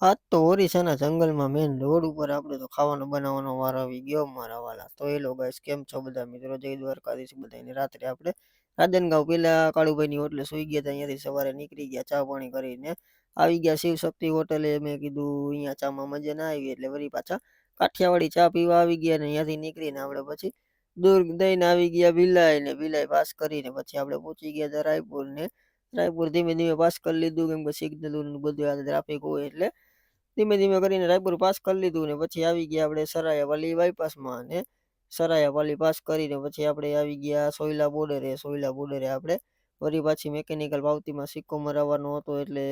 આ તો ઓરિસ્સાના જંગલમાં મેઈન રોડ ઉપર આપણે તો ખાવાનો બનાવવાનો વારો આવી ગયો મારા વાલા. તો હેલો ગાઈસ, કેમ છો બધા મિત્રો? જય દ્વારકાધીશ બધાને. રાત્રે આપણે રાંજણગાંવ પેલા કાળુભાઈની હોટલે સુઈ ગયા હતા. અહીંયાથી સવારે નીકળી ગયા ચા પાણી કરીને. આવી ગયા શિવશક્તિ હોટલે. મેં કીધું અહીંયા ચામાં મજા ના આવી એટલે વળી પાછા કાઠિયાવાડી ચા પીવા આવી ગયા ને અહીંયાથી નીકળીને આપણે પછી દૂર દઈને આવી ગયા ભિલાઈ ને ભિલાઈ પાસ કરીને પછી આપણે પહોંચી ગયા હતા રાયપુર ને રાયપુર ધીમે ધીમે પાસ કરી લીધું કેમ કે સિગ્નલ બધું આ ટ્રાફિક હોય એટલે ધીમે ધીમે કરીને રાયપુર પાસ કરી લીધું ને પછી આવી ગયા આપણે સરાયાવાલી બાયપાસમાં ને સરાયાવાલી પાસ કરીને પછી આપણે આવી ગયા સોયલા બોર્ડરે આપણે વળી પાછી મેકેનિકલ પાવતીમાં સિક્કો મરાવવાનો હતો એટલે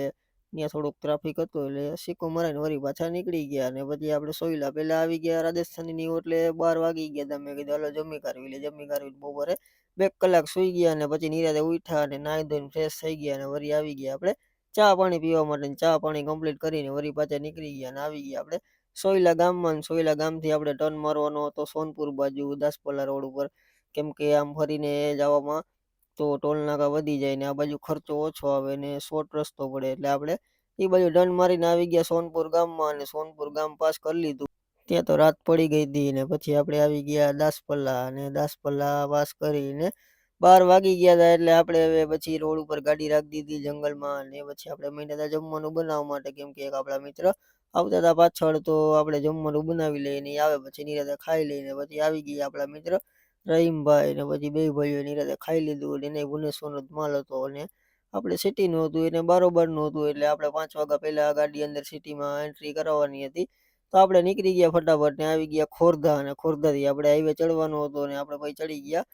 ત્યાં થોડુંક ટ્રાફિક હતું એટલે સિક્કો મરાવીને વળી પાછા નીકળી ગયા અને પછી આપણે સોયલા પહેલાં આવી ગયા રાજસ્થાનીની એટલે 12 વાગી ગયા હતા. મેં કીધું હાલો જમી કરવી લે. જમી કરવી બપોરે 2 કલાક સૂઈ ગયા અને પછી નિરાંતે ઉઠ્યા અને નાહી ધોઈને ફ્રેશ થઈ ગયા અને વળી આવી ગયા આપણે ચા પાણી પીવા માટે. ચા પાણી કમ્પ્લીટ કરીને વળી પાછા નીકળી ગયા અને આવી ગયા આપણે સોયલા ગામમાં. સોયલા ગામથી આપણે ટર્ન મારવાનો હતો સોનપુર બાજુ દાસપલા રોડ ઉપર, કેમ કે આમ ફરીને જવામાં તો ટોલ નાકા વધી જાય ને આ બાજુ ખર્ચો ઓછો આવે ને શોર્ટ રસ્તો પડે એટલે આપણે એ બાજુ ટર્ન મારીને આવી ગયા સોનપુર ગામમાં અને સોનપુર ગામ પાસ કરી લીધું. ત્યાં તો રાત પડી ગઈ હતી ને પછી આપણે આવી ગયા દાસપલા અને દાસપલા પાસ કરીને 12 વાગી ગયા હતા એટલે આપણે હવે પછી રોડ ઉપર ગાડી રાખી દીધી જંગલમાં અને પછી આપણે માંડ્યા હતા જમવાનું બનાવવા માટે, કેમ કે એક આપણા મિત્ર આવતા હતા પાછળ તો આપણે જમવાનું બનાવી લઈએ ને ઈ આવે પછી નિરાંતે ખાઈ લઈને પછી આવી ગયા આપણા મિત્ર રહીમભાઈ ને પછી બે ભાઈઓ નિરાંતે ખાઈ લીધું. એને ભુવનેશ્વરનો જ માલ હતો અને આપણે સિટીનું હતું એને બારોબારનું હતું એટલે આપણે 5 વાગ્યા પહેલા ગાડી અંદર સિટીમાં એન્ટ્રી કરાવવાની હતી. તો આપણે નીકળી ગયા ફટાફટ ને આવી ગયા ખોરધા અને ખોરધાથી આપણે હાઈવે ચડવાનો હતો અને આપણે પછી ચડી ગયા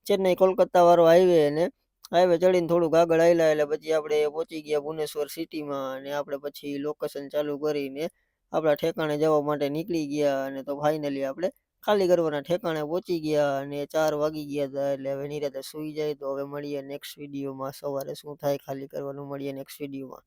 ચેન્નઈ કોલકાતા વાળો હાઈવે અને હાઈવે ચડીને થોડુંક આગળ હાલ્યા એટલે પછી આપણે પહોંચી ગયા ભુવનેશ્વર સિટીમાં અને આપણે પછી લોકેશન ચાલુ કરીને આપણા ઠેકાણે જવા માટે નીકળી ગયા અને તો ફાઇનલી આપણે ખાલી કરવાના ઠેકાણે પહોંચી ગયા અને 4 વાગી ગયા હતા એટલે હવે નિરાંતે સૂઈ જાય. તો હવે મળીએ નેક્સ્ટ વિડીયોમાં. સવારે શું થાય ખાલી કરવાનું મળીએ નેક્સ્ટ વિડીયોમાં.